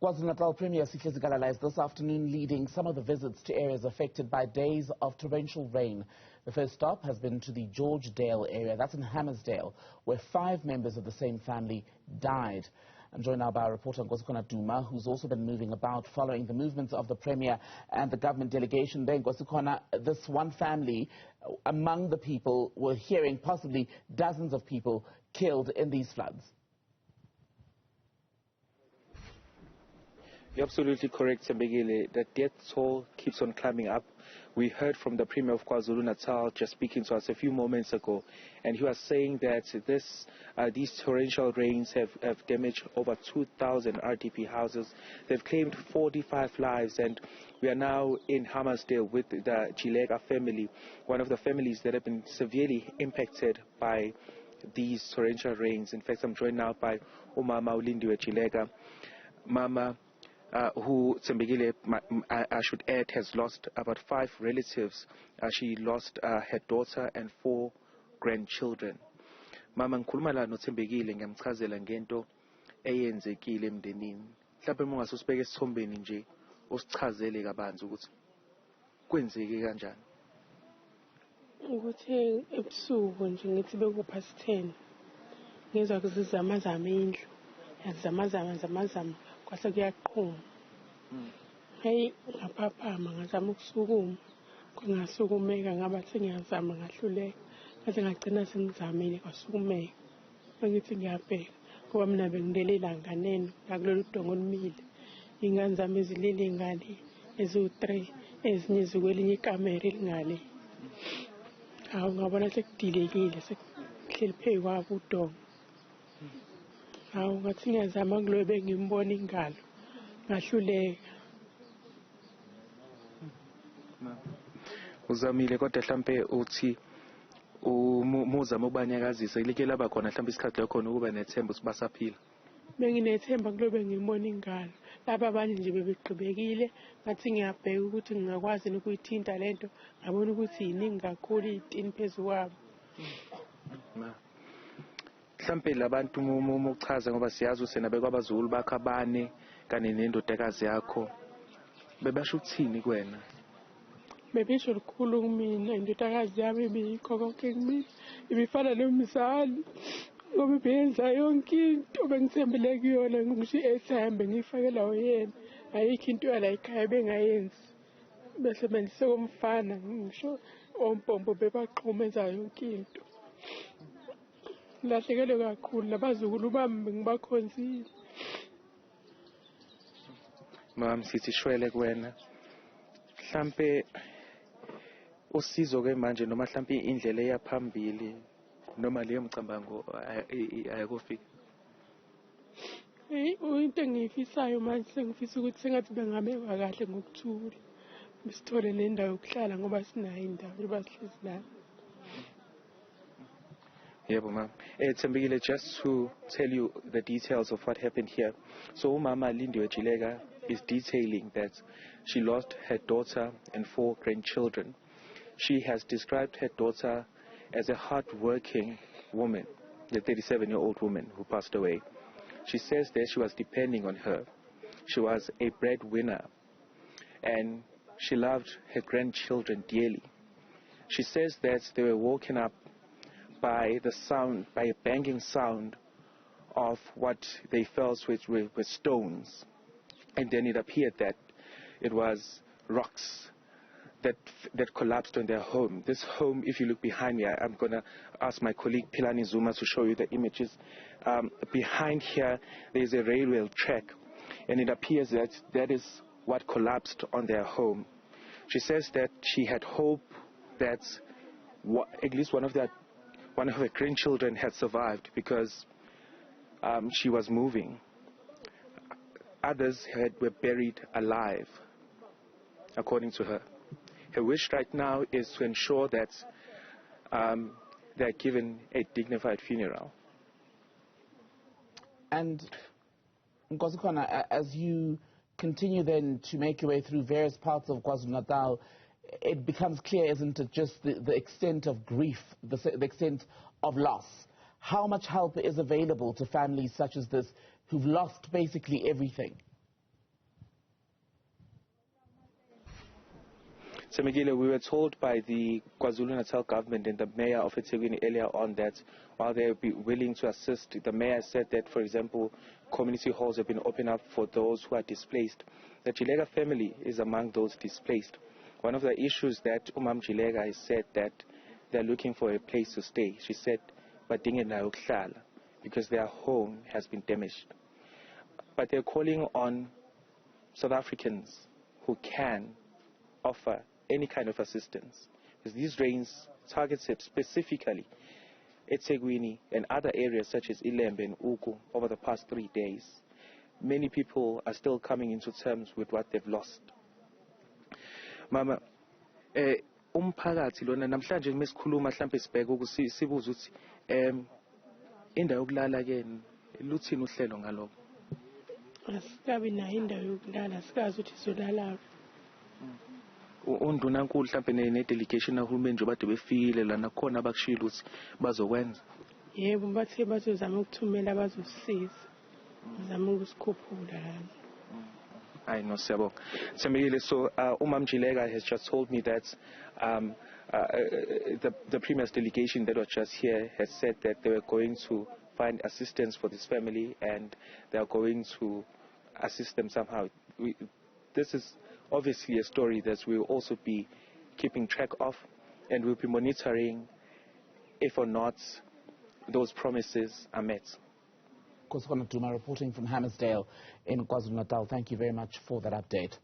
KwaZulu-Natal Premier is this afternoon leading some of the visits to areas affected by days of torrential rain. The first stop has been to the Georgedale area, that's in Hammarsdale, where 5 members of the same family died. I'm joined now by our reporter Nkosikhona Duma, who's also been moving about following the movements of the Premier and the government delegation there. Nkosikhona, this one family, among the people, we're hearing possibly dozens of people killed in these floods. You're absolutely correct, Sembegile. The death toll keeps on climbing up. We heard from the Premier of KwaZulu-Natal just speaking to us a few moments ago, and he was saying that these torrential rains have damaged over 2,000 RDP houses. They've claimed 45 lives, and we are now in Hammarsdale with the Chilega family, one of the families that have been severely impacted by these torrential rains. In fact, I'm joined now by Umama Ulindiwe Chilega. Mama, who, Tsembegile, I should add, has lost about 5 relatives. She lost her daughter and 4 grandchildren. Mama, ngikhuluma la noThembekile ngiyamchazela ngento eyenzekile emndenini. Mhlawumbe mongase usibeke esithombeni nje usichazele kabanzi ukuthi kwenzeke kanjani. Ukuthi ebusuku nje ngithi bekuphast 10 ngezwa kuzizamazama indlu. Yazamazama kwase kuyaqhuma. Hey, ngaphaphama ngazama ukusukuma. Ngasukumeka ngaba sengiyazama ngahluleka. Ngaze ngagcina sengizamile kwasukumeka. Ngithi ngiyabheka ngoba mina bengidelela nganeno ngakulolu dongo olumile. Ingane zami ezilele ngale ezu3 ezinye zikwelinye ikamera elingale. Hawu ngabona sekudilekile sekuhleli phezu kwabo udongo. Hawu ngathi ngiyazama kulobe ngimbona ingalo ngahluleka. Uzamile kodwa mhlambe uthi umuzama ukubanyakazisa ilike laba khona mhlambe isikhathi lakhona ukuba nethemba ukuthi basaphila. Benginethemba kulobe ngimbona ingalo. Laba abanye nje bebeqhubekile ngathi ngiyabheka ukuthi ngingakwazi ukuyithinta lento ngabona ukuthi yiningi kakhulu itini phezulu kwabo. Mhlambe labantu umuchaza ngoba siyazi usena bekwabaZulu bakho abane kanye nendodakazi yakho bebasho ukuthini kuwena? Bebisho likhulu kumina, indodakazi yami ibikho konke kumina, ibifana nomzali ngoba benza yonke into bengithembele kuyona ngisho esambe ngifakela oyena ayikho into yala ekhaya bengayenzi bese bendise komfana ngisho ompompo bebaqhumeza yonke into. Lahlekelwe kakhulu labazukulu bami ngibakhonzile. Mama sithi shwele kuwena. Mhlambe usizo ke manje noma mhlambe indlela eyaphambili noma leyo mcambango ayakufika. Into engiyifisayo manje sengifisa ukuthi sengathi bengabekwa kahle ngokuthula. Bisithole nendawo yokuhlala ngoba sinayo indawo njengoba sihlezi la. Yeah, ma'am. Tsembegile, just to tell you the details of what happened here. So Mama Ulindiwe Chilega is detailing that she lost her daughter and 4 grandchildren. She has described her daughter as a hard-working woman, the 37-year-old woman who passed away. She says that she was depending on her. She was a breadwinner, and she loved her grandchildren dearly. She says that they were woken up by a banging sound of what they felt were stones. And then it appeared that it was rocks that collapsed on their home. This home, if you look behind me, I'm going to ask my colleague Pilani Zuma to show you the images. Behind here, there's a railway track, and it appears that is what collapsed on their home. She says that she had hope that at least one of her grandchildren had survived because she was moving. Others were buried alive, according to her. Her wish right now is to ensure that they're given a dignified funeral. And Nkosikhona, as you continue then to make your way through various parts of KwaZulu-Natal, it becomes clear, isn't it, just the extent of grief, the extent of loss. How much help is available to families such as this who've lost basically everything? Temegile, we were told by the KwaZulu-Natal government and the mayor of eThekwini earlier on that while they would be willing to assist, the mayor said that, for example, community halls have been opened up for those who are displaced. The Jilega family is among those displaced. One of the issues that Umam Jilega has said that they're looking for a place to stay. She said, because their home has been damaged. But they're calling on South Africans who can offer any kind of assistance. Because these rains targeted specifically eThekwini and other areas such as Ilembe and Uku over the past 3 days. Many people are still coming into terms with what they've lost. Mama, umphakathi lona namhlanje mesikhuluma mhlambe sibheke ukuthi sibuza ukuthi indawo yokulala ke luthini uhlelo ngalokho? Asikabi nayo indawo yokulala, asikazi ukuthi sizolala. Undunankulu mhlambe ne-delegation kahulumeni nje bade befikile lana khona abakushilo ukuthi bazokwenza. Yebo, bathe bazozama ukuthumela abazosisiza. Bazama ukusikhuphula lana. I know, Sebo. So, Umam Jilega has just told me that the Premier's delegation that was just here has said that they were going to find assistance for this family and they are going to assist them somehow. This is obviously a story that we will also be keeping track of, and we'll be monitoring if or not those promises are met. Nkosikhona Duma reporting from Hammarsdale in KwaZulu-Natal. Thank you very much for that update.